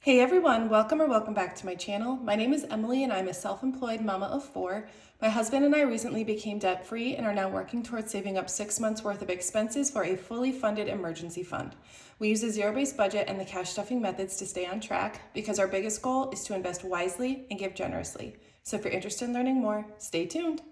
Hey everyone, welcome back to my channel. My name is Emily and I'm a self-employed mama of 4. My husband and I recently became debt-free and are now working towards saving up 6 months worth of expenses for a fully funded emergency fund. We use a zero-based budget and the cash stuffing methods to stay on track because our biggest goal is to invest wisely and give generously. So if you're interested in learning more, stay tuned.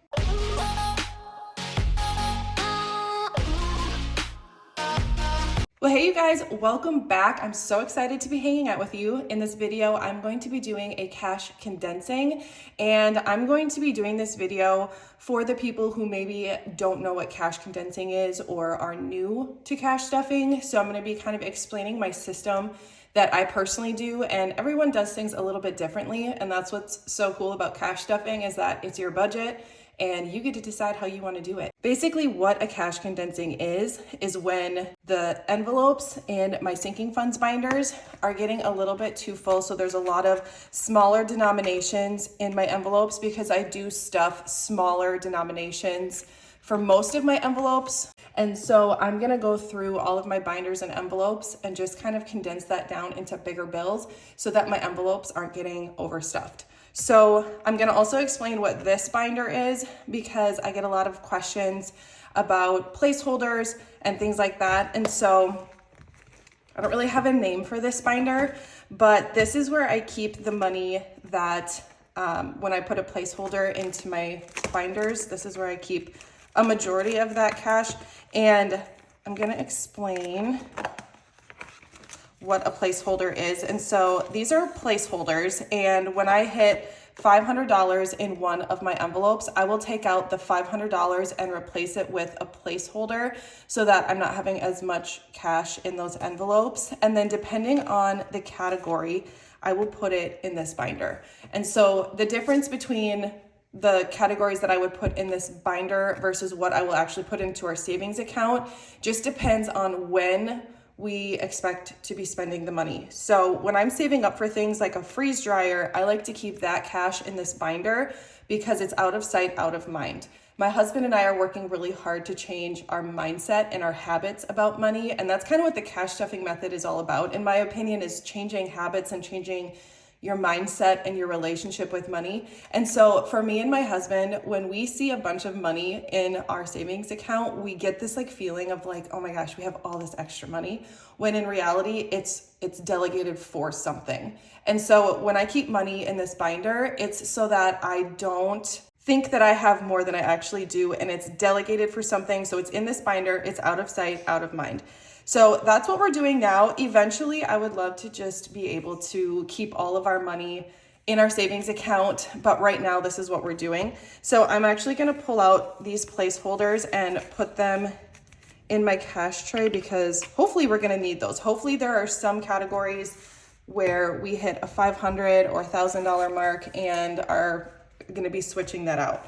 Well, hey you guys, welcome back. I'm so excited to be hanging out with you. In this video, I'm going to be doing a cash condensing, and I'm going to be doing this video for the people who maybe don't know what cash condensing is or are new to cash stuffing. So I'm going to be kind of explaining my system that I personally do, and everyone does things a little bit differently. And that's what's so cool about cash stuffing, is that it's your budget and you get to decide how you want to do it. Basically, what a cash condensing is when the envelopes in my sinking funds binders are getting a little bit too full. So there's a lot of smaller denominations in my envelopes because I do stuff smaller denominations for most of my envelopes. And so I'm gonna go through all of my binders and envelopes and just kind of condense that down into bigger bills so that my envelopes aren't getting overstuffed. So I'm gonna also explain what this binder is because I get a lot of questions about placeholders and things like that. And so I don't really have a name for this binder, but this is where I keep the money that when I put a placeholder into my binders, this is where I keep a majority of that cash. And I'm gonna explain what a placeholder is. And so these are placeholders, and when I hit $500 in one of my envelopes, I will take out the $500 and replace it with a placeholder so that I'm not having as much cash in those envelopes. And then depending on the category, I will put it in this binder. And so the difference between the categories that I would put in this binder versus what I will actually put into our savings account just depends on when we expect to be spending the money. So when I'm saving up for things like a freeze dryer, I like to keep that cash in this binder because it's out of sight, out of mind. My husband and I are working really hard to change our mindset and our habits about money. And that's kind of what the cash stuffing method is all about, in my opinion, is changing habits and changing your mindset and your relationship with money. And so for me and my husband, when we see a bunch of money in our savings account, we get this like feeling of like, oh my gosh, we have all this extra money, when in reality, it's delegated for something. And so when I keep money in this binder, it's so that I don't think that I have more than I actually do, and it's delegated for something. So it's in this binder, it's out of sight, out of mind. So that's what we're doing now. Eventually, I would love to just be able to keep all of our money in our savings account, but right now this is what we're doing. So I'm actually gonna pull out these placeholders and put them in my cash tray because hopefully we're gonna need those. Hopefully there are some categories where we hit a $500 or $1,000 mark and are gonna be switching that out.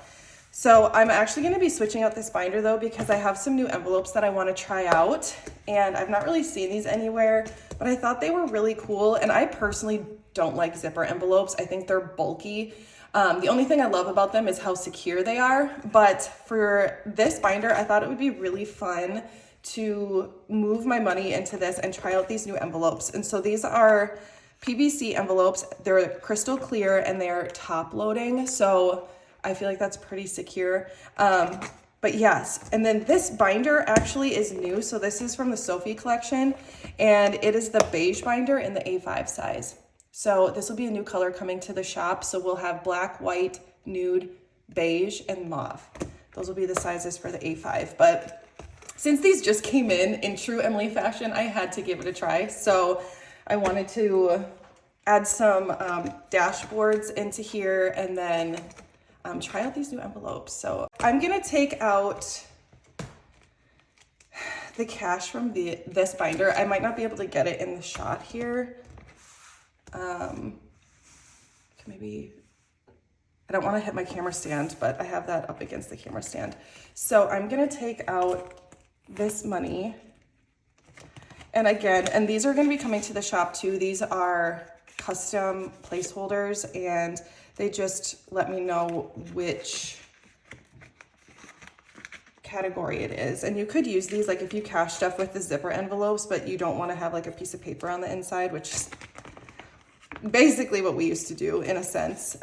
So I'm actually gonna be switching out this binder though, because I have some new envelopes that I wanna try out, and I've not really seen these anywhere, but I thought they were really cool. And I personally don't like zipper envelopes. I think they're bulky. The only thing I love about them is how secure they are. But for this binder, I thought it would be really fun to move my money into this and try out these new envelopes. And so these are PVC envelopes. They're crystal clear and they're top loading. So I feel like that's pretty secure. But yes, and then this binder actually is new. So this is from the SOPHIE collection, and it is the beige binder in the A5 size. So this will be a new color coming to the shop. So we'll have black, white, nude, beige, and mauve. Those will be the sizes for the A5. But since these just came in true Emily fashion, I had to give it a try. So I wanted to add some dashboards into here and then try out these new envelopes. So I'm gonna take out the cash from this binder. I might not be able to get it in the shot here. Maybe, I don't wanna hit my camera stand, but I have that up against the camera stand. So I'm gonna take out this money. And again, and these are gonna be coming to the shop too. These are custom placeholders, and they just let me know which category it is. And you could use these like if you cash stuff with the zipper envelopes, but you don't want to have like a piece of paper on the inside, which basically what we used to do in a sense.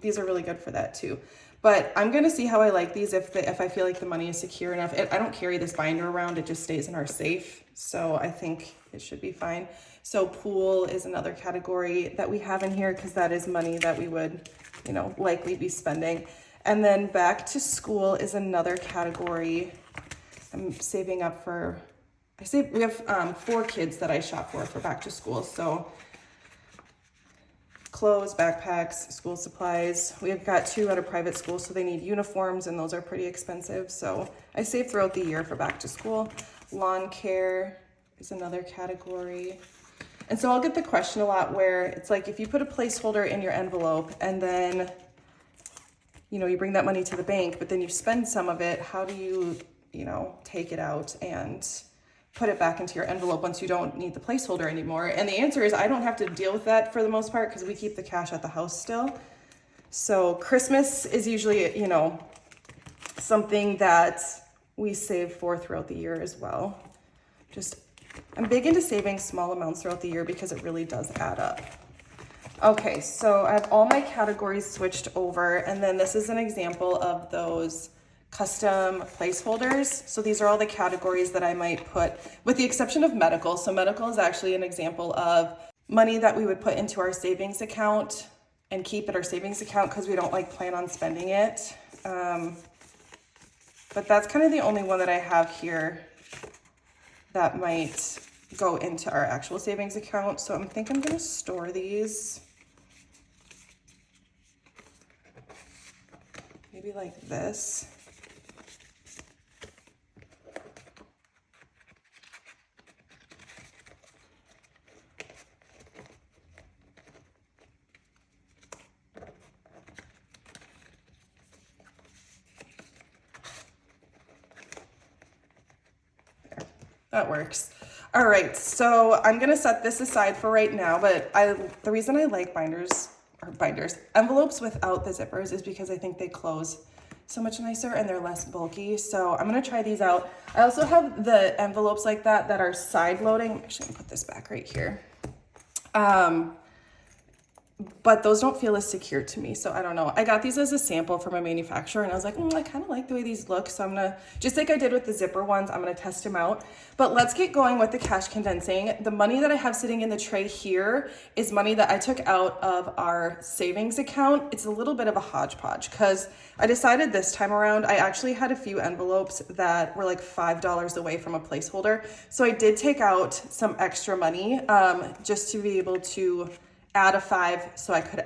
These are really good for that too. But I'm gonna see how I like these if I feel like the money is secure enough. I don't carry this binder around, it just stays in our safe. So I think it should be fine. So pool is another category that we have in here because that is money that we would, you know, likely be spending. And then back to school is another category. I'm saving up for, we have 4 kids that I shop for back to school. So clothes, backpacks, school supplies. We've got 2 at a private school, so they need uniforms, and those are pretty expensive. So I save throughout the year for back to school. Lawn care is another category. And so I'll get the question a lot where it's like, if you put a placeholder in your envelope and then, you know, you bring that money to the bank, but then you spend some of it, how do you, you know, take it out and put it back into your envelope once you don't need the placeholder anymore? And the answer is I don't have to deal with that for the most part because we keep the cash at the house still. So Christmas is usually, you know, something that we save for throughout the year as well. I'm big into saving small amounts throughout the year because it really does add up. Okay, so I have all my categories switched over, and then this is an example of those custom placeholders. So these are all the categories that I might put, with the exception of medical. So medical is actually an example of money that we would put into our savings account and keep at our savings account because we don't plan on spending it. But that's kind of the only one that I have here that might go into our actual savings account. So I think I'm gonna store these maybe like this. That works. All right, so I'm gonna set this aside for right now, but the reason I like envelopes without the zippers is because I think they close so much nicer and they're less bulky. So I'm gonna try these out. I also have the envelopes like that are side loading. I'm actually gonna put this back right here. But those don't feel as secure to me, so I don't know. I got these as a sample from a manufacturer, and I was like, I kind of like the way these look, so I'm gonna, just like I did with the zipper ones, I'm gonna test them out. But let's get going with the cash condensing. The money that I have sitting in the tray here is money that I took out of our savings account. It's a little bit of a hodgepodge, because I decided this time around, I actually had a few envelopes that were like $5 away from a placeholder. So I did take out some extra money just to be able to add a 5 so I could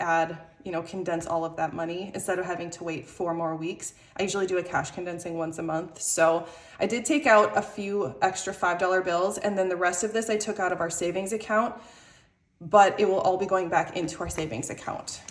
condense all of that money instead of having to wait 4 more weeks. I usually do a cash condensing once a month. So I did take out a few extra $5 bills, and then the rest of this I took out of our savings account, but it will all be going back into our savings account,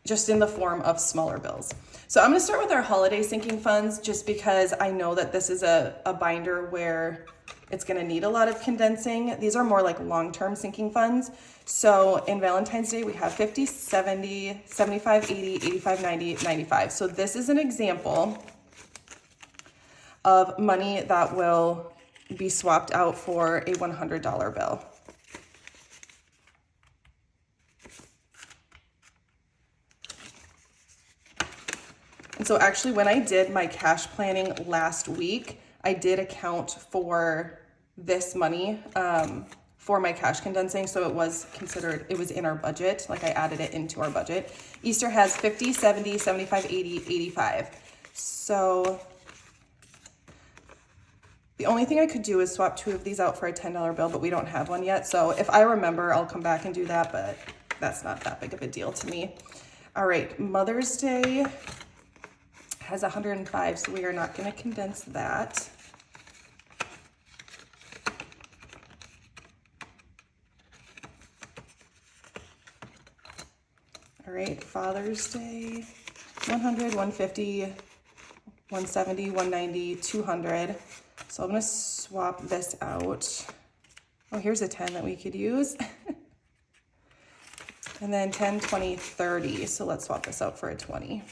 just in the form of smaller bills. So I'm gonna start with our holiday sinking funds, just because I know that this is a binder where it's gonna need a lot of condensing. These are more like long-term sinking funds. So in Valentine's Day, we have 50, 70, 75, 80, 85, 90, 95. So this is an example of money that will be swapped out for a $100 bill. And so actually when I did my cash planning last week, I did account for this money for my cash condensing. So it was in our budget. Like I added it into our budget. Easter has 50, 70, 75, 80, 85. So the only thing I could do is swap 2 of these out for a $10 bill, but we don't have one yet. So if I remember, I'll come back and do that, but that's not that big of a deal to me. All right, Mother's Day has 105, so we are not going to condense that. All right, Father's Day, 100, 150, 170, 190, 200. So I'm going to swap this out. Oh, here's a 10 that we could use. And then 10, 20, 30. So let's swap this out for a 20.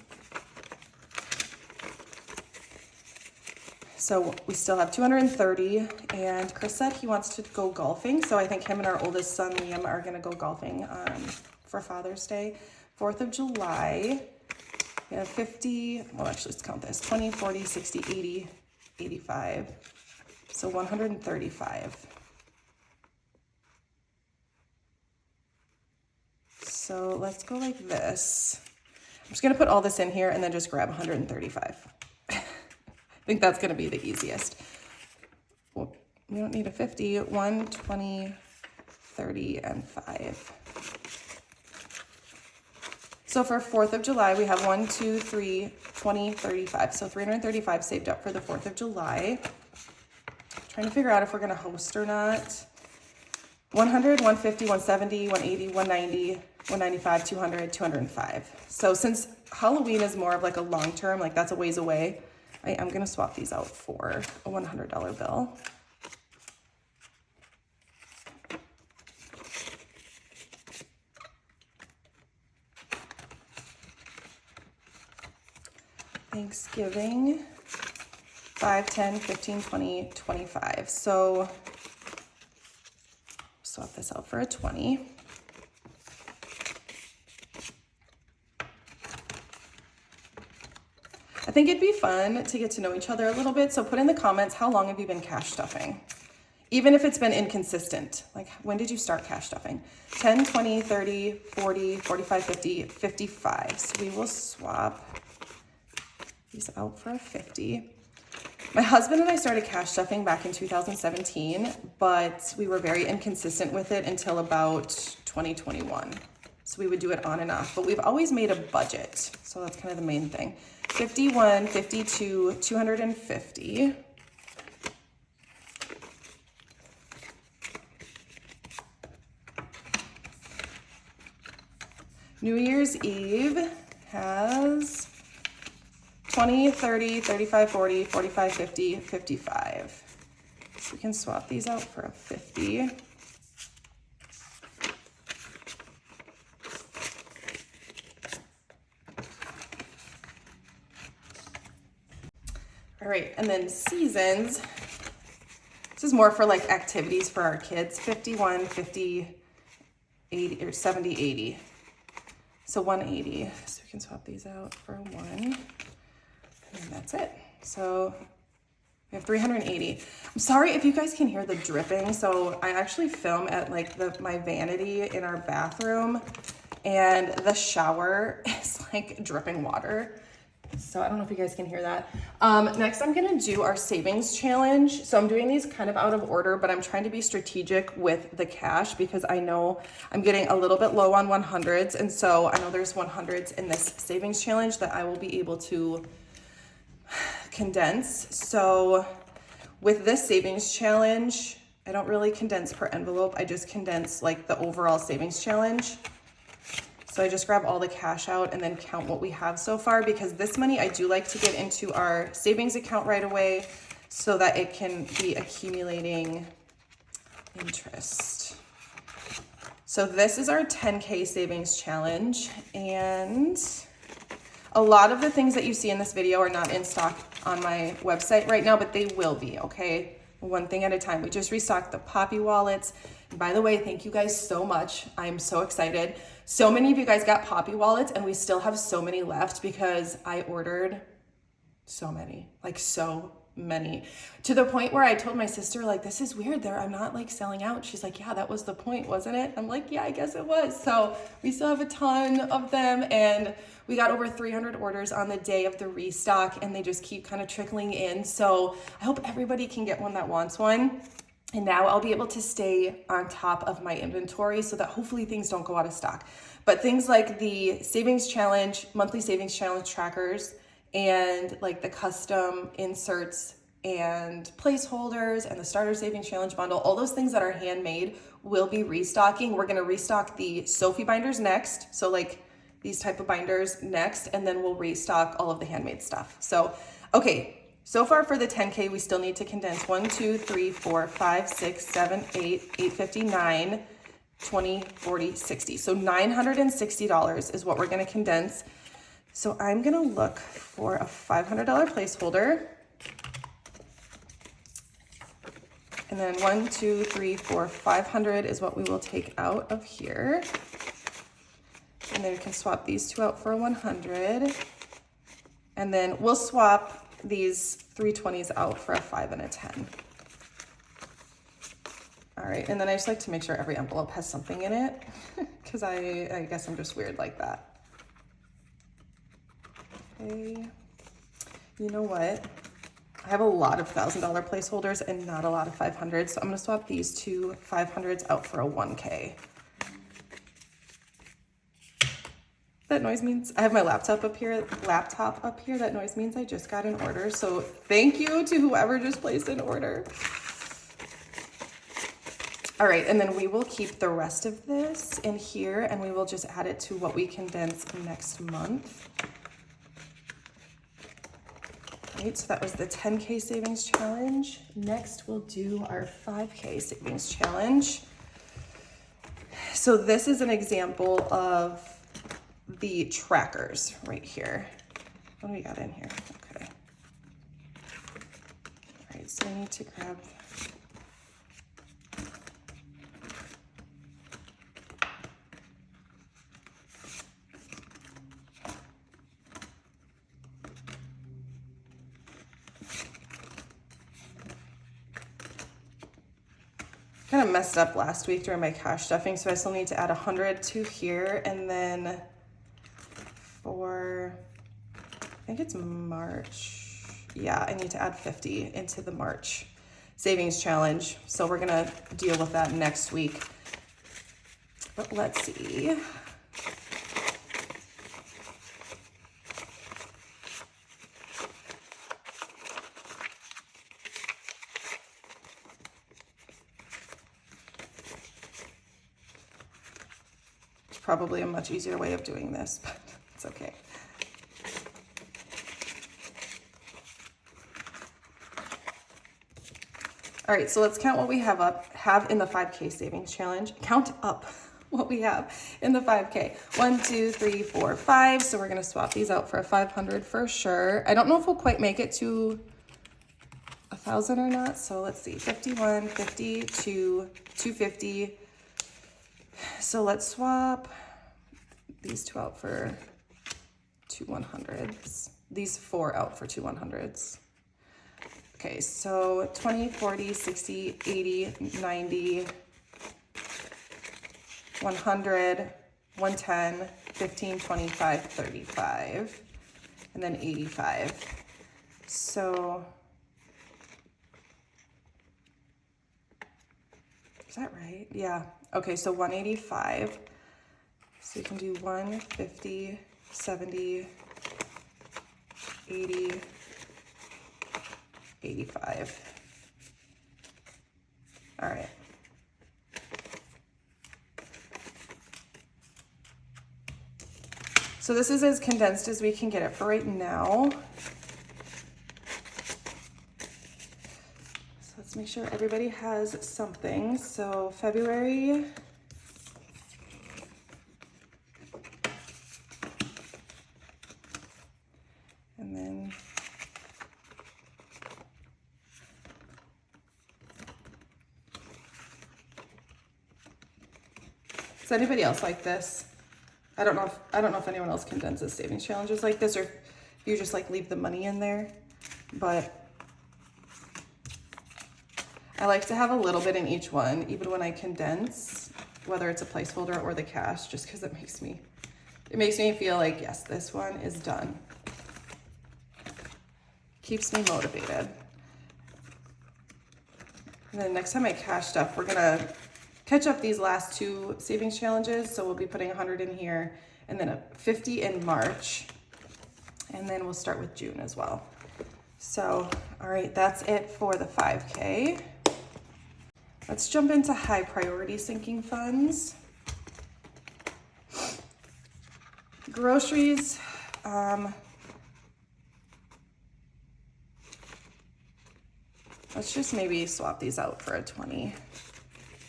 So we still have 230, and Chris said he wants to go golfing. So I think him and our oldest son, Liam, are gonna go golfing for Father's Day. 4th of July, we have 50, well, actually, let's count this, 20, 40, 60, 80, 85. So 135. So let's go like this. I'm just gonna put all this in here and then just grab 135. I think that's gonna be the easiest. Well, we don't need a 50, 1, 20, 30, and 5. So for 4th of July, we have 1, 2, 3, 20, 35. So 335 saved up for the 4th of July. Trying to figure out if we're gonna host or not. 100, 150, 170, 180, 190, 195, 200, 205. So since Halloween is more of like a long term, like that's a ways away, I am gonna swap these out for a $100 bill. Thanksgiving, 5, 10, 15, 20, 25. So swap this out for a 20. I think it'd be fun to get to know each other a little bit. So put in the comments, how long have you been cash stuffing? Even if it's been inconsistent, like when did you start cash stuffing? 10, 20, 30, 40, 45, 50, 55. So we will swap these out for a 50. My husband and I started cash stuffing back in 2017, but we were very inconsistent with it until about 2021. So we would do it on and off, but we've always made a budget. So that's kind of the main thing. 51, 52, 250. New Year's Eve has 20, 30, 35, 40, 45, 50, 55. So we can swap these out for a 50. All right, and then seasons. This is more for like activities for our kids. 51, 50, 80, or 70, 80. So 180. So we can swap these out for a 1. And that's it. So we have 380. I'm sorry if you guys can hear the dripping. So I actually film at like my vanity in our bathroom, and the shower is like dripping water. So I don't know if you guys can hear that. Next, I'm gonna do our savings challenge. So I'm doing these kind of out of order, but I'm trying to be strategic with the cash because I know I'm getting a little bit low on 100s. And so I know there's 100s in this savings challenge that I will be able to condense. So with this savings challenge, I don't really condense per envelope. I just condense like the overall savings challenge. So I just grab all the cash out and then count what we have so far, because this money I do like to get into our savings account right away so that it can be accumulating interest. So this is our 10K savings challenge, and a lot of the things that you see in this video are not in stock on my website right now, but they will be, okay? One thing at a time. We just restocked the Poppy wallets. And by the way, thank you guys so much. I'm so excited. So many of you guys got Poppy wallets, and we still have so many left because I ordered so many, like so many, to the point where I told my sister, like, this is weird there. I'm not like selling out. She's like, yeah, that was the point, wasn't it? I'm like, yeah, I guess it was. So we still have a ton of them, and we got over 300 orders on the day of the restock, and they just keep kind of trickling in. So I hope everybody can get one that wants one. And now I'll be able to stay on top of my inventory so that hopefully things don't go out of stock. But things like the savings challenge, monthly savings challenge trackers, and like the custom inserts and placeholders and the starter savings challenge bundle, all those things that are handmade will be restocking. We're gonna restock the SOPHIE binders next. So like these type of binders next, and then we'll restock all of the handmade stuff. So, okay. So far for the 10K, we still need to condense 1, 2, 3, 4, 5, 6, 7, 8, 859, 20, 40, 60. So $960 is what we're gonna condense. So I'm gonna look for a $500 placeholder. And then 1, 2, 3, 4, 500 is what we will take out of here. And then we can swap these two out for a 100. And then we'll swap these 320s out for a 5 and a 10. All right, and then I just like to make sure every envelope has something in it because I guess I'm just weird like that. Okay, you know what? I have a lot of $1,000 placeholders and not a lot of 500s, so I'm gonna swap these two 500s out for a 1K. That noise means I have my laptop up here. That noise means I just got an order. So thank you to whoever just placed an order. All right, and then we will keep the rest of this in here and we will just add it to what we condense next month. All right, so that was the 10K savings challenge. Next, we'll do our 5K savings challenge. So this is an example of the trackers right here. What do we got in here? Okay. All right, so we need to grab kind of messed up last week during my cash stuffing, so I still need to add 100 to here, and then for, I think it's March. Yeah, I need to add 50 into the March savings challenge. So we're gonna deal with that next week. But let's see. Probably a much easier way of doing this, but it's okay. All right, so let's count what we have in the 5K savings challenge. Count up what we have in the 5K. 1, 2, 3, 4, 5. So we're gonna swap these out for a 500 for sure. I don't know if we'll quite make it to 1,000 or not. So let's see, 51, 52, 250. So let's swap these two out for 2 100s. These 4 out for 2 100s. Okay, so 20, 40, 60, 80, 90, 100, 110, 15, 25, 35, and then 85. So, is that right? Yeah. Okay, so 185. So you can do 150, 70, 80, 85. All right. So this is as condensed as we can get it for right now. So let's make sure everybody has something. So February. And then does anybody else like this? I don't know if anyone else condenses savings challenges like this, or if you just like leave the money in there, but I like to have a little bit in each one, even when I condense, whether it's a placeholder or the cash, just because it makes me feel like, yes, this one is done. Keeps me motivated. And then next time I cash stuff, we're gonna catch up these last 2 savings challenges. So we'll be putting 100 in here and then a 50 in March. And then we'll start with June as well. So, all right, that's it for the 5K. Let's jump into high priority sinking funds. Groceries, let's just maybe swap these out for a 20.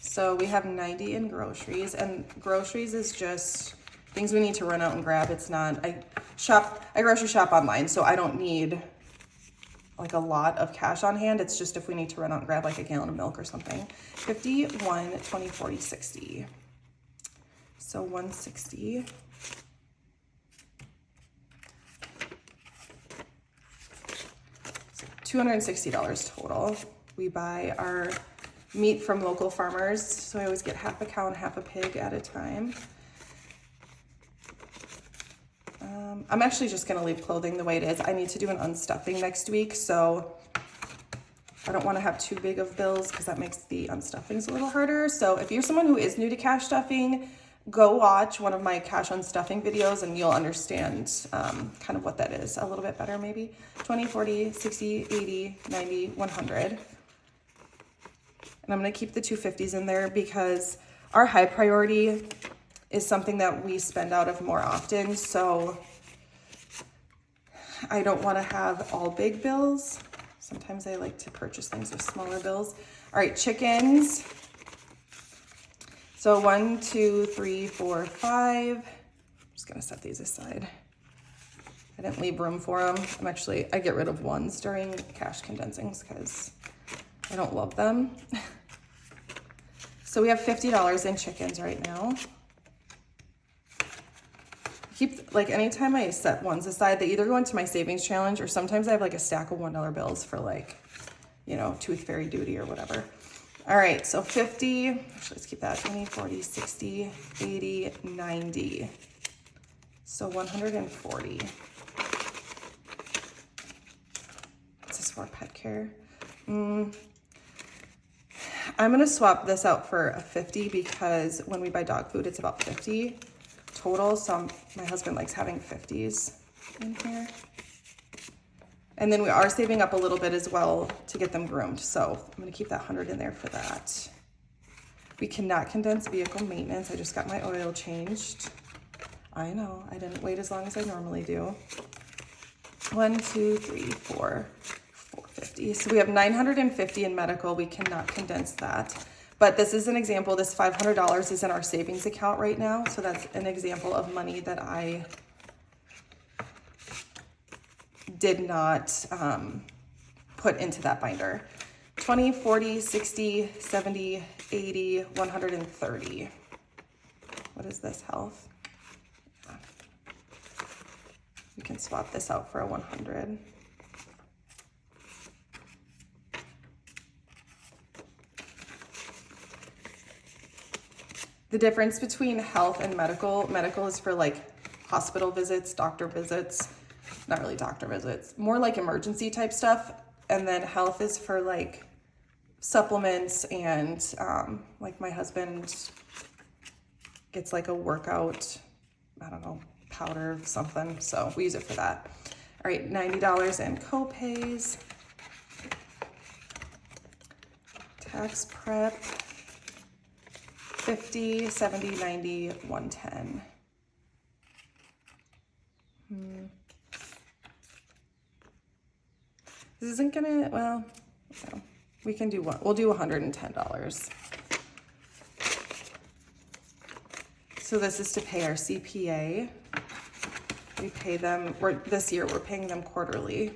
So we have 90 in groceries, and groceries is just things we need to run out and grab. It's not, I grocery shop online, so I don't need like a lot of cash on hand. It's just if we need to run out and grab like a gallon of milk or something. 50, 1, 20, 40, 60. So 160. $260 total. We buy our meat from local farmers, so I always get half a cow and half a pig at a time. I'm actually just gonna leave clothing the way it is. I need to do an unstuffing next week, so I don't wanna have too big of bills because that makes the unstuffings a little harder. So if you're someone who is new to cash stuffing, go watch one of my cash unstuffing videos and you'll understand kind of what that is a little bit better maybe. 20, 40, 60, 80, 90, 100. And I'm gonna keep the 250s in there because our high priority is something that we spend out of more often. So I don't wanna have all big bills. Sometimes I like to purchase things with smaller bills. All right, chickens. So 1, 2, 3, 4, 5. I'm just gonna set these aside. I didn't leave room for them. I get rid of ones during cash condensings because I don't love them. So we have $50 in chickens right now. Like anytime I set ones aside, they either go into my savings challenge or sometimes I have like a stack of $1 bills for like, you know, tooth fairy duty or whatever. All right, so 50, actually let's keep that, 20, 40, 60, 80, 90. So 140. What's this for, pet care? I'm gonna swap this out for a 50 because when we buy dog food, it's about 50 total. So my husband likes having 50s in here. And then we are saving up a little bit as well to get them groomed. So I'm gonna keep that 100 in there for that. We cannot condense vehicle maintenance. I just got my oil changed. I know, I didn't wait as long as I normally do. 1, 2, 3, 4, 450. So we have 950 in medical. We cannot condense that. But this is an example. This $500 is in our savings account right now. So that's an example of money that I did not put into that binder. 20, 40, 60, 70, 80, 130. What is this, health? You can swap this out for a 100. The difference between health and medical is for like hospital visits, doctor visits, not really doctor visits, more like emergency type stuff. And then health is for like supplements and like my husband gets like a workout, I don't know, powder, something. So we use it for that. All right, $90 in co-pays. Tax prep, 50, 70, 90, 110. This isn't gonna, well, no. We can do one. We'll do $110. So this is to pay our CPA. We pay them, this year we're paying them quarterly.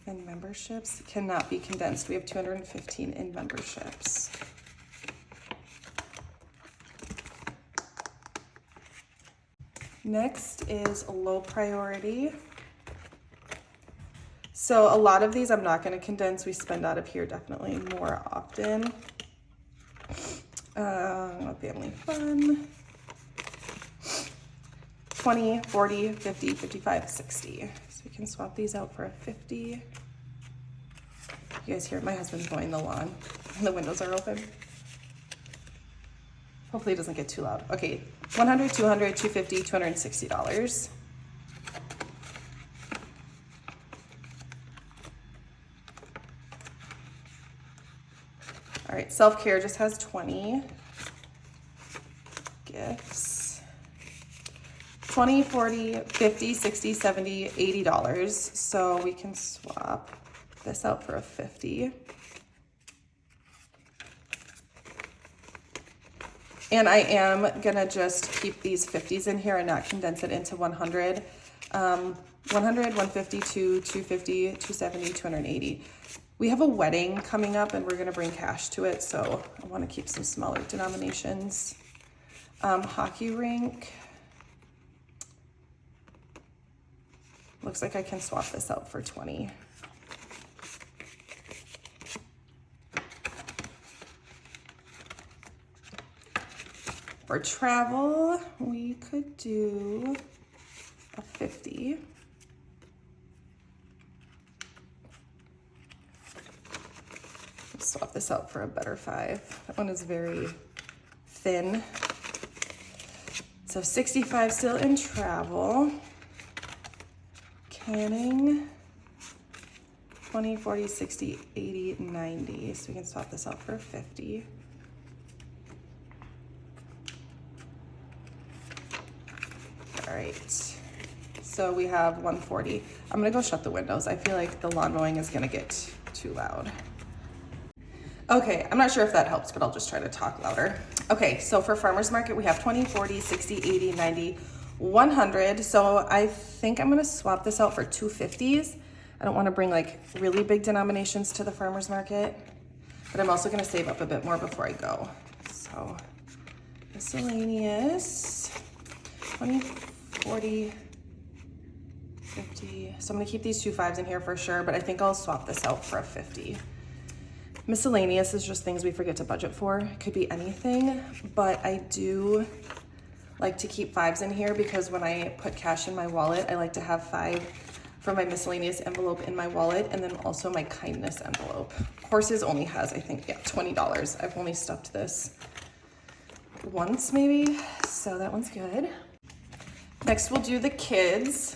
And memberships cannot be condensed. We have 215 in memberships. Next is low priority. So a lot of these I'm not going to condense. We spend out of here definitely more often. Family fun. 20, 40, 50, 55, 60. So we can swap these out for a 50. You guys hear my husband's mowing the lawn and the windows are open. Hopefully it doesn't get too loud. Okay, 100, 200, 250, $260. All right, self-care just has 20. Gifts. 20, 40, 50, 60, 70, $80. So we can swap this out for a 50. And I am gonna just keep these 50s in here and not condense it into 100. 100, 152, 250, 270, 280. We have a wedding coming up and we're gonna bring cash to it, so I wanna keep some smaller denominations. Hockey rink. Looks like I can swap this out for 20. For travel, we could do a 50. Swap this out for a better 5. That one is very thin. So 65 still in travel. Canning, 20, 40, 60, 80, 90. So we can swap this out for 50. All right, so we have 140. I'm gonna go shut the windows. I feel like the lawn mowing is gonna get too loud. Okay, I'm not sure if that helps, but I'll just try to talk louder. Okay, so for farmer's market, we have 20, 40, 60, 80, 90, 100. So I think I'm gonna swap this out for 250s. I don't wanna bring like really big denominations to the farmer's market, but I'm also gonna save up a bit more before I go. So miscellaneous, 20, 40, 50. So I'm gonna keep these 2 5s in here for sure, but I think I'll swap this out for a 50. Miscellaneous is just things we forget to budget for. It could be anything, but I do like to keep 5s in here because when I put cash in my wallet, I like to have 5 from my miscellaneous envelope in my wallet and then also my kindness envelope. Horses only has, I think, yeah, $20. I've only stuffed this once maybe, so that one's good. Next, we'll do the kids.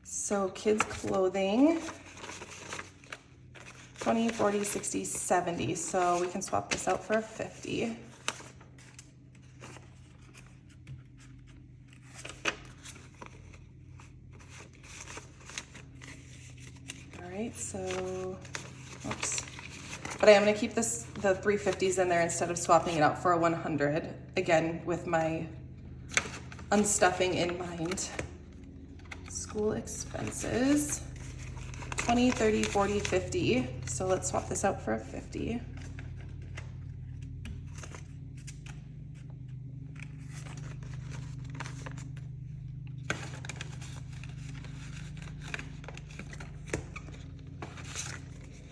So kids clothing, 20, 40, 60, 70. So we can swap this out for a 50. All right, so, oops. But I am gonna keep the 350s in there instead of swapping it out for a 100. Again, with my unstuffing in mind. School expenses, 20, 30, 40, 50. So let's swap this out for a 50.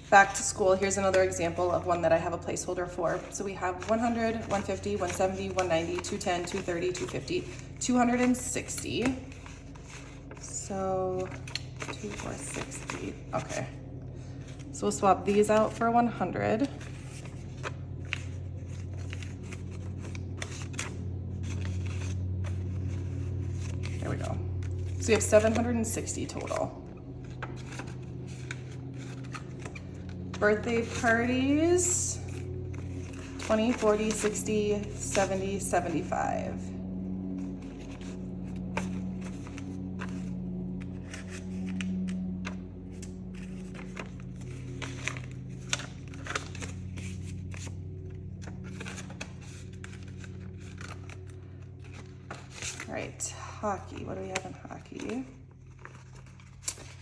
Back to school, here's another example of one that I have a placeholder for. So we have 100, 150, 170, 190, 210, 230, 250, 260. So 2460, okay. So we'll swap these out for 100. There we go. So we have 760 total. Birthday parties, 20, 40, 60, 70, 75. All right, hockey, what do we have in hockey?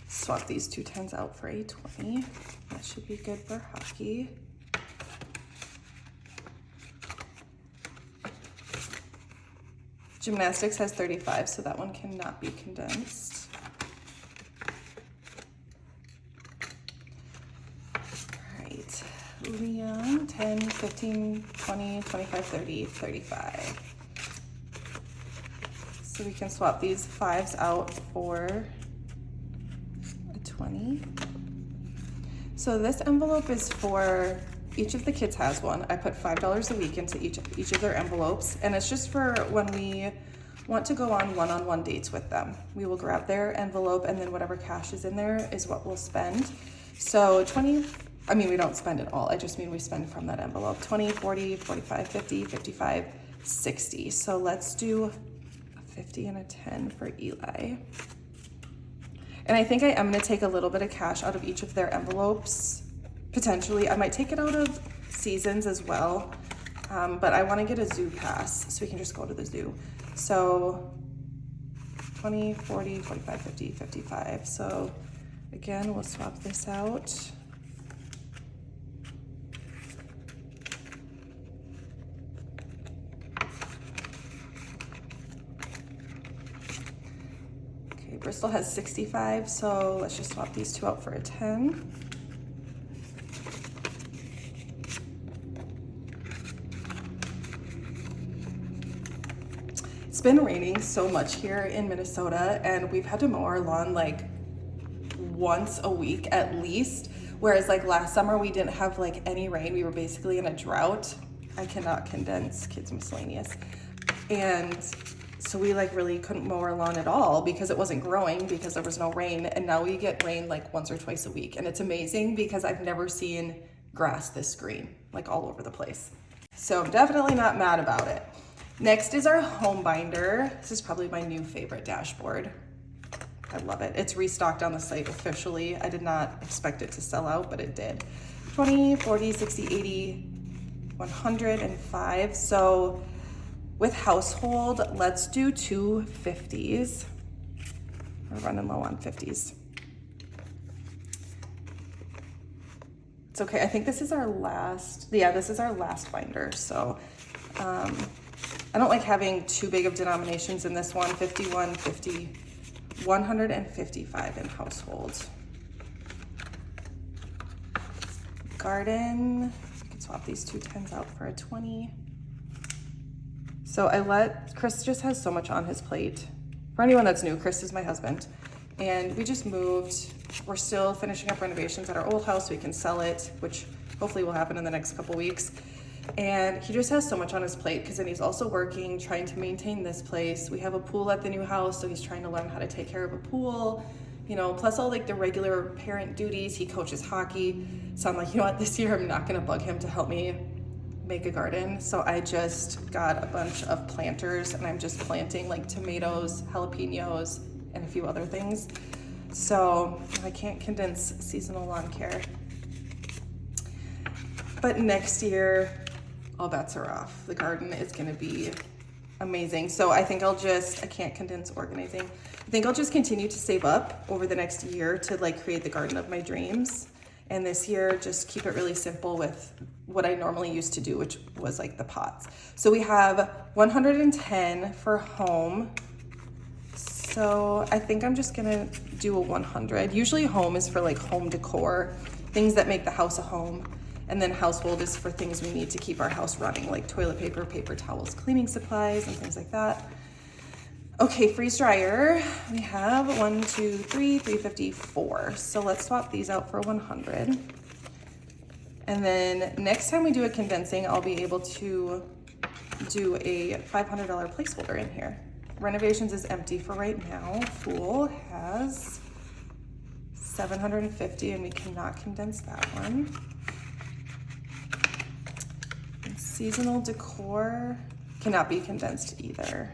Swap these 2 10s out for a 20. That should be good for hockey. Gymnastics has 35, so that one cannot be condensed. All right, Liam, 10, 15, 20, 25, 30, 35. So we can swap these 5s out for a 20. So this envelope is for, each of the kids has one. I put $5 a week into each of their envelopes, and it's just for when we want to go on one-on-one dates with them. We will grab their envelope, and then whatever cash is in there is what we'll spend. So 20, I mean, we don't spend it all. I just mean we spend from that envelope. 20, 40, 45, 50, 55, 60. So let's do a 50 and a 10 for Eli. And I think I am gonna take a little bit of cash out of each of their envelopes. Potentially, I might take it out of Seasons as well. but I want to get a zoo pass so we can just go to the zoo. So 20, 40, 45, 50, 55. So again, we'll swap this out. Okay, Bristol has 65, so let's just swap these two out for a 10. It's been raining so much here in Minnesota, and we've had to mow our lawn like once a week at least, whereas like last summer we didn't have like any rain. We were basically in a drought. I cannot condense kids miscellaneous. And so we like really couldn't mow our lawn at all because it wasn't growing because there was no rain. And now we get rain like once or twice a week. And it's amazing because I've never seen grass this green, like all over the place. So I'm definitely not mad about it. Next is our home binder. This is probably my new favorite dashboard. I love it. It's restocked on the site officially. I did not expect it to sell out, but it did. 20, 40, 60, 80, 105. So with household, let's do two 50s. We're running low on 50s. It's okay. I think this is our last, this is our last binder. So I don't like having too big of denominations in this one. 51, 50, 155 in household. Garden, you can swap these two 10s out for a 20. So Chris just has so much on his plate. For anyone that's new, Chris is my husband. And we just moved. We're still finishing up renovations at our old house so we can sell it, which hopefully will happen in the next couple weeks. And he just has so much on his plate because then he's also working, trying to maintain this place. We have a pool at the new house, so he's trying to learn how to take care of a pool, you know, plus all like the regular parent duties. He coaches hockey. So I'm like, you know what, this year I'm not gonna bug him to help me make a garden. So I just got a bunch of planters and I'm just planting like tomatoes, jalapenos, and a few other things. So I can't condense seasonal lawn care. But next year, all bets are off. The garden is gonna be amazing. So I think I can't condense organizing. I think I'll just continue to save up over the next year to like create the garden of my dreams. And this year, just keep it really simple with what I normally used to do, which was like the pots. So we have 110 for home. So I think I'm just gonna do a 100. Usually home is for like home decor, things that make the house a home. And then household is for things we need to keep our house running, like toilet paper, paper towels, cleaning supplies, and things like that. Okay, freeze dryer. We have 1, 2, 3, 354. So let's swap these out for 100. And then next time we do a condensing, I'll be able to do a $500 placeholder in here. Renovations is empty for right now. Pool has 750 and we cannot condense that one. Seasonal decor cannot be condensed either.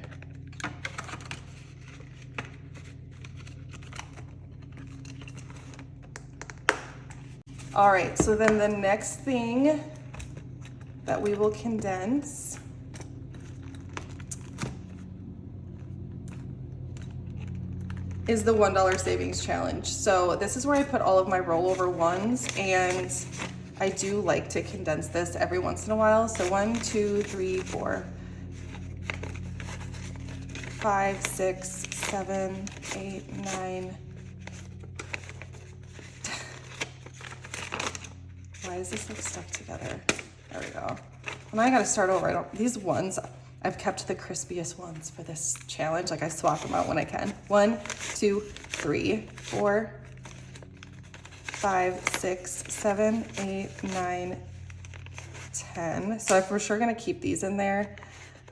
All right, so then the next thing that we will condense is the $1 savings challenge. So this is where I put all of my rollover ones, and I do like to condense this every once in a while. So 1, 2, 3, 4, 5, 6, 7, 8, 9. Why is this like stuck together? There we go. Well, now I gotta start over. These ones, I've kept the crispiest ones for this challenge. Like I swap them out when I can. 1, 2, 3, 4, 5, 6, 7, 8, 9, 10. So I'm for sure gonna keep these in there.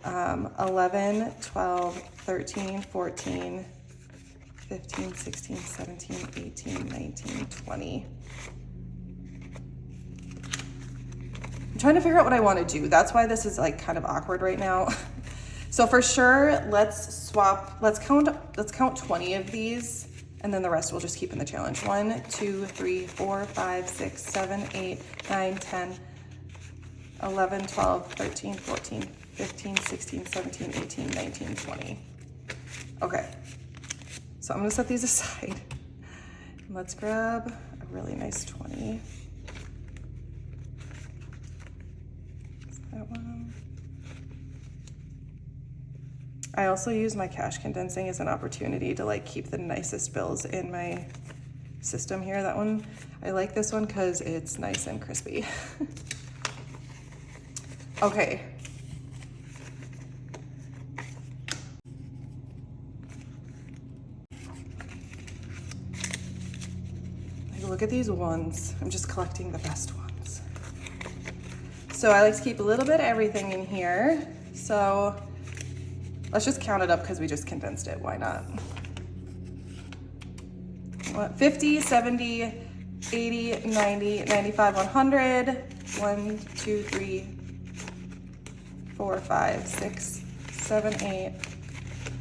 11, 12, 13, 14, 15, 16, 17, 18, 19, 20. I'm trying to figure out what I want to do. That's why this is like kind of awkward right now. So for sure, let's count 20 of these, and then the rest we'll just keep in the challenge. 1, 2, 3, 4, 5, 6, 7, 8, 9, 10, 11, 12, 13, 14, 15, 16, 17, 18, 19, 20. Okay, so I'm gonna set these aside. Let's grab a really nice 20. Is that one? I also use my cash condensing as an opportunity to like keep the nicest bills in my system here. That one, I like this one because it's nice and crispy. Okay. Like, look at these ones. I'm just collecting the best ones. So I like to keep a little bit of everything in here. So let's just count it up because we just condensed it. Why not? 50, 70, 80, 90, 95, 100. 1, 2, 3, 4, 5, 6, 7, 8,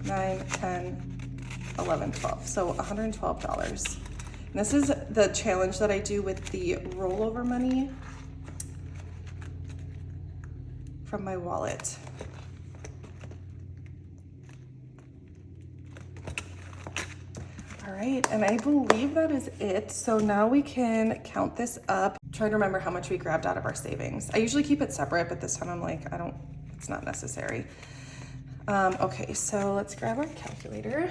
9, 10, 11, 12. So $112. And this is the challenge that I do with the rollover money from my wallet. All right, and I believe that is it. So now we can count this up. I'm trying to remember how much we grabbed out of our savings. I usually keep it separate, but this time I'm like, it's not necessary. Okay, so let's grab our calculator.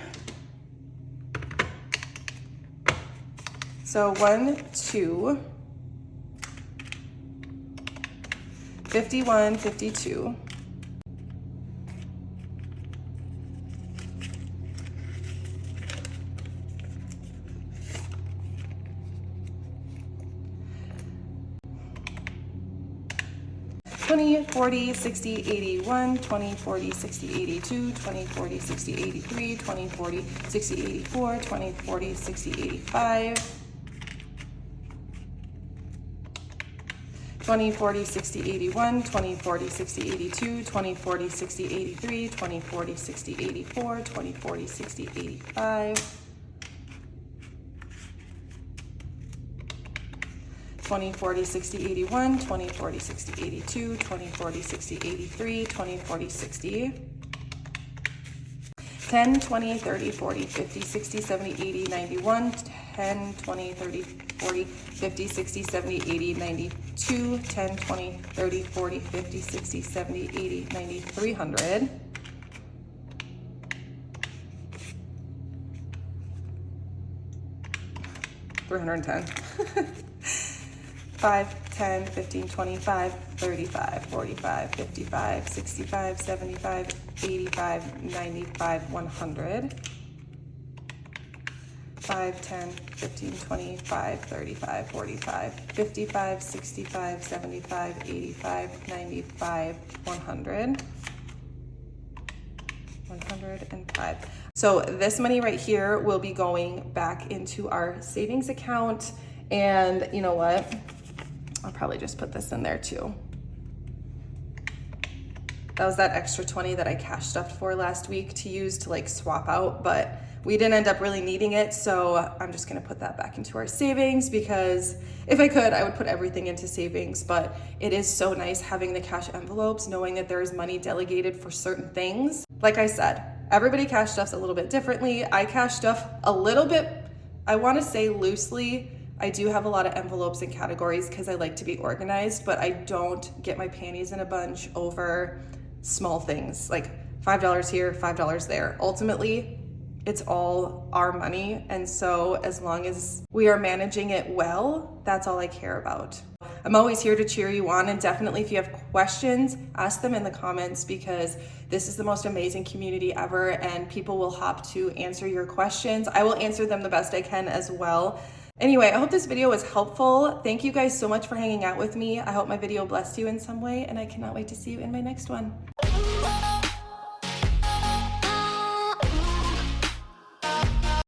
So 1, 2, 51, 52. 20, 40, 60, 81, 20, 40, 60, 82, 20, 40, 60, 83, 20, 40, 60, 84, 20, 40, 60, 85, 20, 40, 60, 81, 20, 40, 60, 82, 20, 40, 60, 83, 20, 40, 60, 84, 20, 40, 60, 85, 20, 40, 60, 81, 20, 40, 60, 82, 20, 40, 60, 83, 20, 40, 60, 10, 20, 30, 40, 50, 60, 70, 80, 91, 10, 20, 30, 40, 50, 60, 70, 80, 92, 10, 20, 30, 40, 50, 60, 70, 80, 90, 300. 310. 5, 10, 15, 25, 35, 45, 55, 65, 75, 85, 95, 100. 5, 10, 15, 25, 35, 45, 55, 65, 75, 85, 95, 100. 105. So this money right here will be going back into our savings account. And you know what? I'll probably just put this in there too. That was that extra 20 that I cash stuffed for last week to use to like swap out, but we didn't end up really needing it. So I'm just gonna put that back into our savings, because if I could, I would put everything into savings, but it is so nice having the cash envelopes, knowing that there is money delegated for certain things. Like I said, everybody cash stuffs a little bit differently. I cash stuff a little bit, I wanna say loosely. I do have a lot of envelopes and categories because I like to be organized, but I don't get my panties in a bunch over small things like $5 here, $5 there. Ultimately, it's all our money. And so as long as we are managing it well, that's all I care about. I'm always here to cheer you on, and definitely if you have questions, ask them in the comments, because this is the most amazing community ever and people will hop to answer your questions. I will answer them the best I can as well. Anyway, I hope this video was helpful. Thank you guys so much for hanging out with me. I hope my video blessed you in some way, and I cannot wait to see you in my next one.